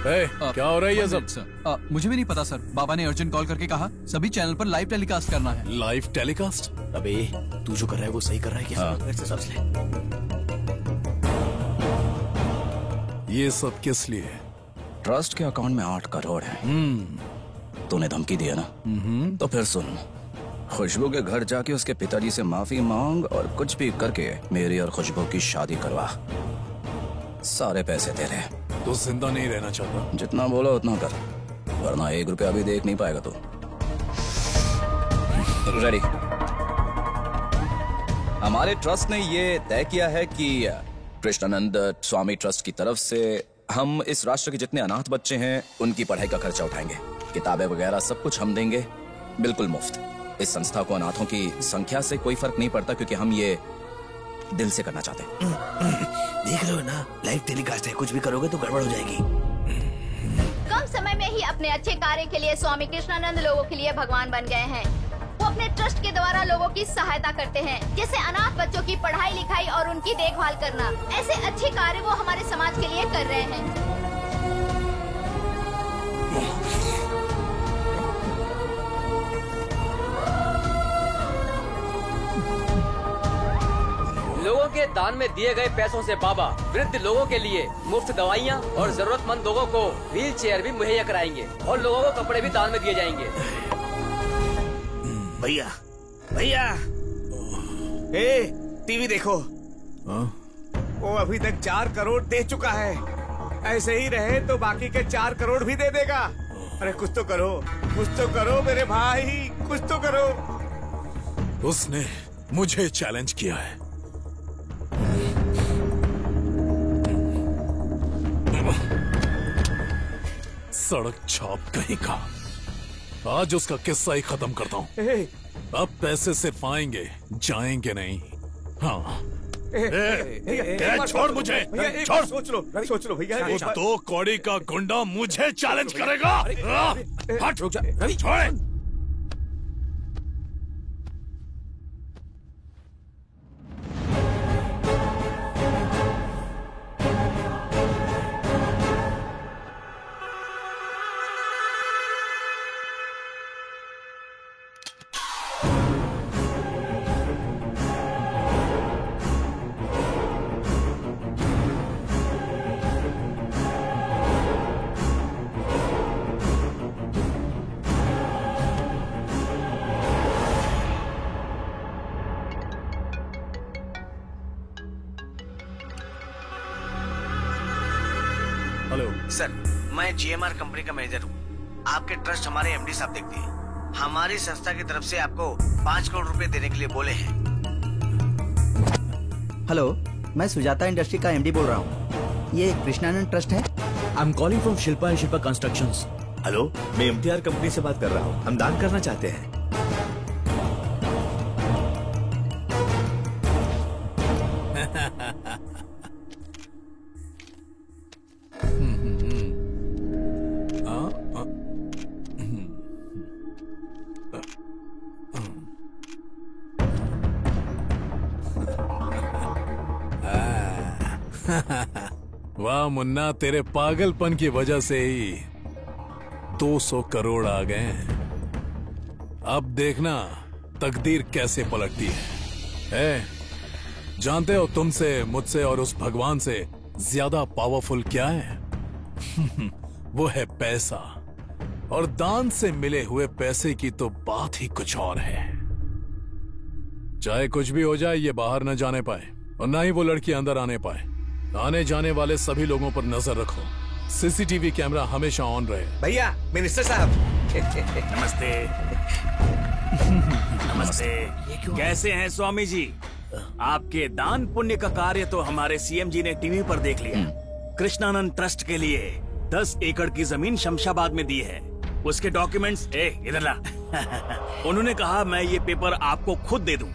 क्या हो रहा है ये सब? मुझे भी नहीं पता सर। बाबा ने अर्जेंट कॉल करके कहा सभी चैनल पर लाइव टेलीकास्ट करना है। Live telecast? अबे तू जो कर रहा है वो सही कर रहा है क्या? हाँ। से समझ ले। ये सब किस लिए? ट्रस्ट के अकाउंट में 8 करोड़ है। तूने धमकी दी है ना? तो फिर सुन, खुशबू के घर जाके उसके पिताजी से माफी मांग और कुछ भी करके मेरी और खुशबू की शादी करवा। सारे पैसे तेरे। तो जिंदा नहीं रहना चाहता? जितना बोला उतना कर, वरना 1 रुपया भी देख नहीं पाएगा तू। रेडी? हमारे ट्रस्ट ने ये तय किया है कि कृष्णानंद स्वामी ट्रस्ट की तरफ से हम इस राष्ट्र के जितने अनाथ बच्चे हैं उनकी पढ़ाई का खर्चा उठाएंगे। किताबें वगैरह सब कुछ हम देंगे, बिल्कुल मुफ्त। इस संस्था को अनाथों की संख्या से कोई फर्क नहीं पड़ता, क्योंकि हम ये दिल से करना चाहते हैं। देख लो ना, लाइव टेलीकास्ट है, कुछ भी करोगे तो गड़बड़ हो जाएगी। कम समय में ही अपने अच्छे कार्य के लिए स्वामी कृष्णानंद लोगों के लिए भगवान बन गए हैं। वो अपने ट्रस्ट के द्वारा लोगों की सहायता करते हैं, जैसे अनाथ बच्चों की पढ़ाई लिखाई और उनकी देखभाल करना। ऐसे अच्छे कार्य वो हमारे समाज के लिए कर रहे हैं। लोगों के दान में दिए गए पैसों से बाबा वृद्ध लोगों के लिए मुफ्त दवाइयाँ और जरूरतमंद लोगों को व्हील चेयर भी मुहैया कराएंगे और लोगों को कपड़े भी दान में दिए जाएंगे। भैया भैया, टीवी देखो। वो अभी तक 4 करोड़ दे चुका है। ऐसे ही रहे तो बाकी के 4 करोड़ भी दे देगा। अरे कुछ तो करो, कुछ तो करो मेरे भाई, कुछ तो करो। उसने मुझे चैलेंज किया है। सड़क छाप कहीं का। आज उसका किस्सा ही खत्म करता हूँ। अब पैसे सिर्फ आएंगे, जाएंगे नहीं। हाँ। छोड़ मुझे, छोड़। सोच लो भैया। 2 कौड़ी का गुंडा मुझे चैलेंज करेगा? हट, छोड़। सर, मैं जीएमआर कंपनी का मैनेजर हूँ। आपके ट्रस्ट हमारे एमडी साहब देखते हैं। हमारी संस्था की तरफ से आपको 5 करोड़ रुपए देने के लिए बोले हैं। हेलो, मैं सुजाता इंडस्ट्री का एमडी बोल रहा हूँ। ये कृष्णानंद ट्रस्ट है? I am calling from Shilpa and Shilpa constructions. Hello, मैं एमटीआर कंपनी से बात कर रहा हूँ। हम दान करना चाहते हैं। वाह मुन्ना, तेरे पागलपन की वजह से ही 200 करोड़ आ गए। अब देखना तकदीर कैसे पलटती है। जानते हो तुमसे, मुझसे और उस भगवान से ज्यादा पावरफुल क्या है? वो है पैसा। और दान से मिले हुए पैसे की तो बात ही कुछ और है। चाहे कुछ भी हो जाए, ये बाहर न जाने पाए और ना ही वो लड़की अंदर आने पाए। आने जाने वाले सभी लोगों पर नजर रखो। सीसीटीवी कैमरा हमेशा ऑन रहे। भैया, मिनिस्टर साहब। नमस्ते। नमस्ते। कैसे हैं स्वामी जी? आपके दान पुण्य का कार्य तो हमारे सीएम जी ने टीवी पर देख लिया। कृष्णानंद ट्रस्ट के लिए 10 एकड़ की जमीन शमशाबाद में दी है। उसके डॉक्यूमेंट्स इधर ला। उन्होंने कहा मैं ये पेपर आपको खुद दे दूं।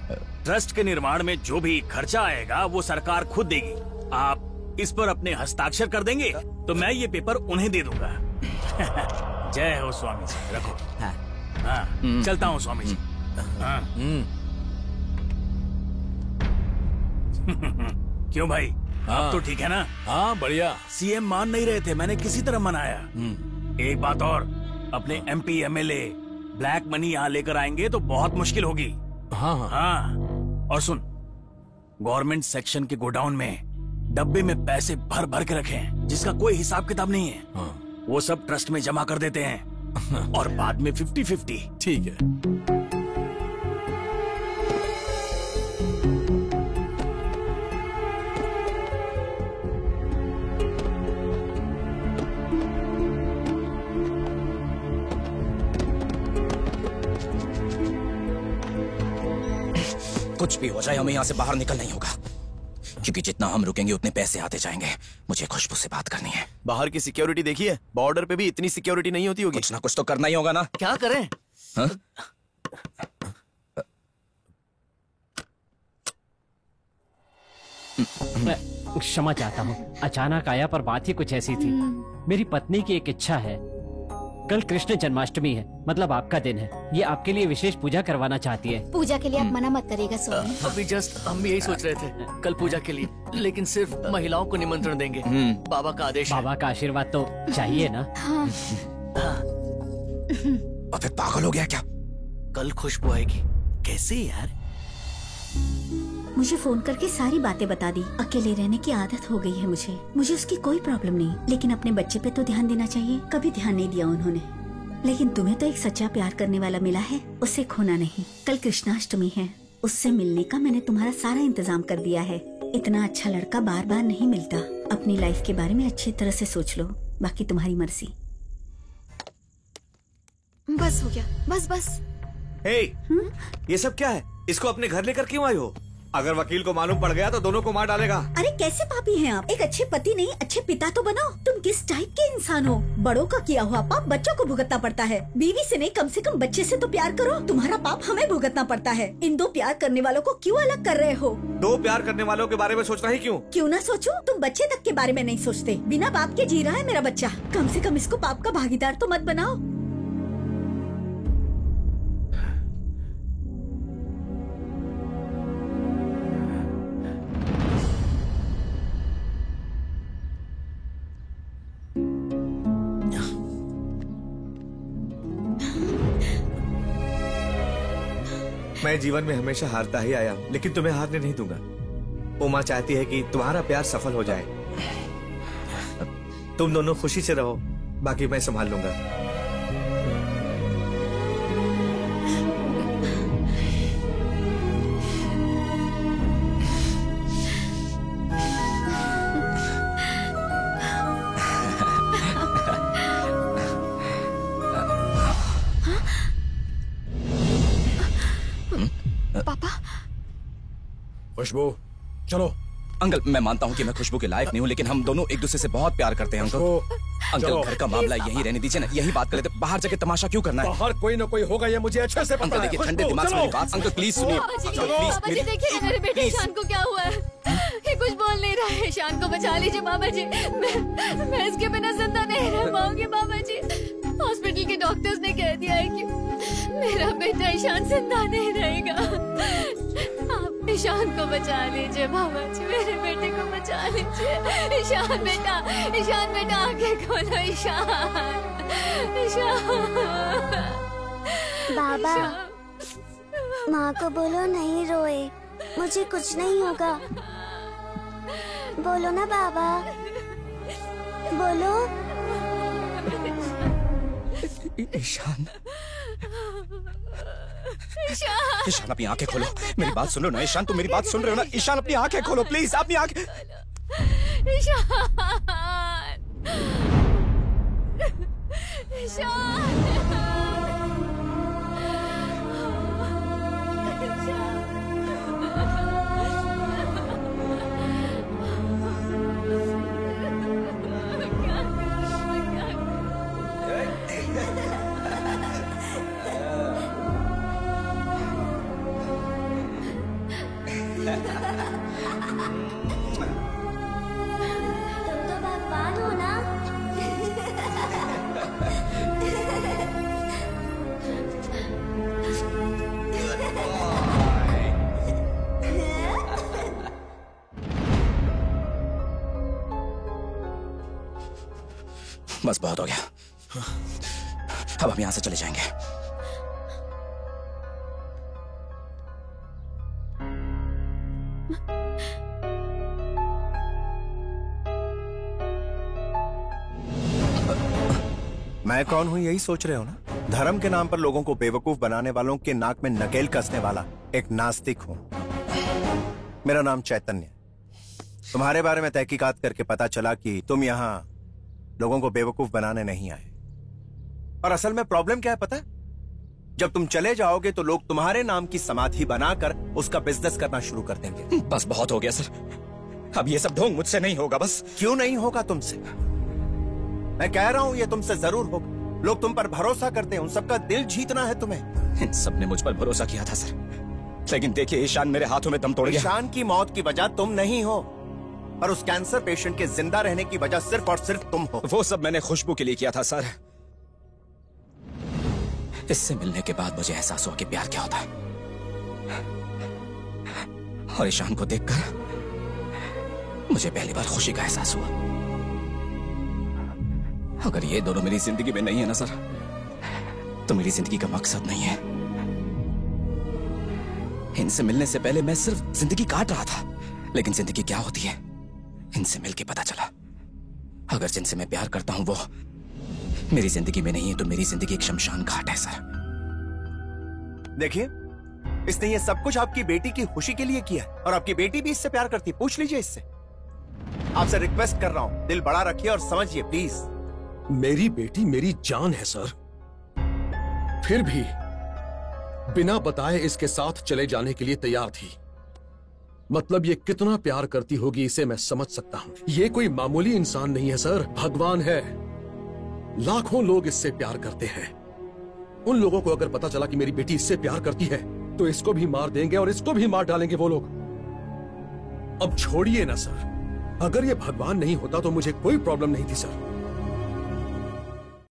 ट्रस्ट के निर्माण में जो भी खर्चा आएगा वो सरकार खुद देगी। आप इस पर अपने हस्ताक्षर कर देंगे तो मैं ये पेपर उन्हें दे दूंगा। जय हो स्वामी जी। रखो। हाँ, चलता हूँ स्वामी जी। हाँ। क्यों भाई, अब तो ठीक है ना? हाँ बढ़िया। सीएम मान नहीं रहे थे, मैंने किसी तरह मनाया। एक बात और, अपने MP MLA ब्लैक मनी यहाँ लेकर आएंगे तो बहुत मुश्किल होगी। हाँ हाँ हाँ, और सुन, गवर्नमेंट सेक्शन के गोडाउन में डब्बे में पैसे भर भर के रखे हैं जिसका कोई हिसाब किताब नहीं है। हाँ। वो सब ट्रस्ट में जमा कर देते हैं और बाद में 50-50। ठीक है। कुछ भी हो जाए हमें यहाँ से बाहर निकलना ही होगा, क्योंकि जितना हम रुकेंगे उतने पैसे आते जाएंगे। मुझे खुशबू से बात करनी है। बाहर की सिक्योरिटी देखी है? बॉर्डर पे भी इतनी सिक्योरिटी नहीं होती होगी। कुछ ना कुछ तो करना ही होगा ना। क्या करें? हाँ? क्षमा चाहता हूँ, अचानक आया पर बात ही कुछ ऐसी थी। मेरी पत्नी की एक इच्छा है, कल कृष्ण जन्माष्टमी है, मतलब आपका दिन है, ये आपके लिए विशेष पूजा करवाना चाहती है। पूजा के लिए आप मना मत करिएगा स्वामी। अभी जस्ट हम भी यही सोच रहे थे, कल पूजा के लिए, लेकिन सिर्फ महिलाओं को निमंत्रण देंगे। बाबा का आदेश है। बाबा का आशीर्वाद तो चाहिए ना। हाँ। अबे पागल हो गया क्या? कल खुशबू आएगी। कैसे यार? मुझे फोन करके सारी बातें बता दी। अकेले रहने की आदत हो गई है मुझे उसकी कोई प्रॉब्लम नहीं, लेकिन अपने बच्चे पे तो ध्यान देना चाहिए। कभी ध्यान नहीं दिया उन्होंने। लेकिन तुम्हें तो एक सच्चा प्यार करने वाला मिला है, उसे खोना नहीं। कल कृष्णाष्टमी है, उससे मिलने का मैंने तुम्हारा सारा इंतजाम कर दिया है। इतना अच्छा लड़का बार बार नहीं मिलता। अपनी लाइफ के बारे में अच्छी तरह से सोच लो, बाकी तुम्हारी मर्जी। बस हो गया, बस बस। हे, ये सब क्या है? इसको अपने घर लेकर क्यों आई हो? अगर वकील को मालूम पड़ गया तो दोनों को मार डालेगा। अरे कैसे पापी हैं आप? एक अच्छे पति नहीं, अच्छे पिता तो बनो। तुम किस टाइप के इंसान हो? बड़ों का किया हुआ पाप बच्चों को भुगतना पड़ता है। बीवी से नहीं, कम से कम बच्चे से तो प्यार करो। तुम्हारा पाप हमें भुगतना पड़ता है। इन दो प्यार करने वालों को क्यों अलग कर रहे हो? दो प्यार करने वालों के बारे में सोचना ही क्यों? क्यों ना सोचूं? तुम बच्चे तक के बारे में नहीं सोचते। बिना बाप के जी रहा है मेरा बच्चा। कम से कम इसको पाप का भागीदार तो मत बनाओ। मैं जीवन में हमेशा हारता ही आया हूँ, लेकिन तुम्हें हारने नहीं दूंगा। उमा चाहती है कि तुम्हारा प्यार सफल हो जाए। तुम दोनों खुशी से रहो, बाकी मैं संभाल लूंगा। खुशबू चलो। अंकल मैं मानता हूँ कि मैं खुशबू के लायक नहीं हूँ, लेकिन हम दोनों एक दूसरे से बहुत प्यार करते हैं। अंकल घर का मामला यही रहने दीजिए ना, यही बात कर लेते। बाहर जाके तमाशा क्यों करना है? बाहर कोई ना कोई होगा, ये मुझे अच्छे से पता है। अंकल देखिए, ठंडे दिमाग से मेरी बात। अंकल प्लीज सुनिए। बाबा जी देखिए मेरे बेटे ईशान को क्या हुआ है। ये कुछ बोल नहीं रहा है। ईशान को बचा लीजिए बाबा जी। मैं इसके बिना जिंदा नहीं रह पाऊंगी बाबा जी। हॉस्पिटल के डॉक्टर्स ने कह दिया है कि मेरा बेटा ईशान जिंदा नहीं रहेगा। आप ईशान को बचा लीजिए बाबा जी, मेरे बेटे को बचा लीजिए। ईशान बेटा आंखें खोलो। ईशान बाबा, माँ को बोलो नहीं रोए, मुझे कुछ नहीं होगा। बोलो ना बाबा, बोलो। ईशान अपनी आंखें खोलो। मेरी बात सुन रहे हो ना ईशान? तुम मेरी बात सुन रहे हो ना ईशान? अपनी आंखें खोलो प्लीज, अपनी आंखें। तुम तो भगवान हो ना। बस बहुत हो गया, अब हम यहाँ से चले जाएंगे। मैं कौन हूं यही सोच रहे हो ना? धर्म के नाम पर लोगों को बेवकूफ बनाने वालों के नाक में नकेल कसने वाला एक नास्तिक हूं। मेरा नाम चैतन्य। तुम्हारे बारे में तहकीकात करके पता चला कि तुम यहां लोगों को बेवकूफ बनाने नहीं आए। और असल में प्रॉब्लम क्या है पता है? जब तुम चले जाओगे तो लोग तुम्हारे नाम की समाधि बनाकर उसका बिजनेस करना शुरू कर देंगे। बस बहुत हो गया सर, अब ये सब ढोंग मुझसे नहीं होगा। बस क्यों नहीं होगा तुमसे? मैं कह रहा हूं ये तुमसे जरूर होगा। लोग तुम पर भरोसा करते हैं, उन सबका दिल जीतना है तुम्हें। इन सब ने मुझ पर भरोसा किया था सर, लेकिन देखिए ईशान मेरे हाथों में दम तोड़ गया। ईशान की मौत की वजह तुम नहीं हो, और उस कैंसर पेशेंट के जिंदा रहने की वजह सिर्फ और सिर्फ तुम हो। वो सब मैंने खुशबू के लिए किया था सर। इससे मिलने के बाद मुझे एहसास हुआ कि प्यार क्या होता है, और ईशान को देखकर मुझे पहली बार खुशी का एहसास हुआ। अगर ये दोनों मेरी जिंदगी में नहीं है ना सर, तो मेरी जिंदगी का मकसद नहीं है। इनसे मिलने से पहले मैं सिर्फ जिंदगी काट रहा था, लेकिन जिंदगी क्या होती है इनसे मिलके पता चला। अगर जिनसे मैं प्यार करता हूं वो मेरी जिंदगी में नहीं है, तो मेरी जिंदगी एक शमशान घाट है सर। देखिए, इसने ये सब कुछ आपकी बेटी की खुशी के लिए किया है, और आपकी बेटी भी इससे प्यार करती। पूछ लीजिए इससे। आपसे रिक्वेस्ट कर रहा हूं, दिल बड़ा रखिए और समझिए प्लीज। मेरी बेटी मेरी जान है सर, फिर भी बिना बताए इसके साथ चले जाने के लिए तैयार थी। मतलब ये कितना प्यार करती होगी इसे मैं समझ सकता हूं। ये कोई मामूली इंसान नहीं है सर, भगवान है। लाखों लोग इससे प्यार करते हैं। उन लोगों को अगर पता चला कि मेरी बेटी इससे प्यार करती है तो इसको भी मार देंगे और इसको भी मार डालेंगे वो लोग। अब छोड़िए ना सर, अगर ये भगवान नहीं होता तो मुझे कोई प्रॉब्लम नहीं थी सर।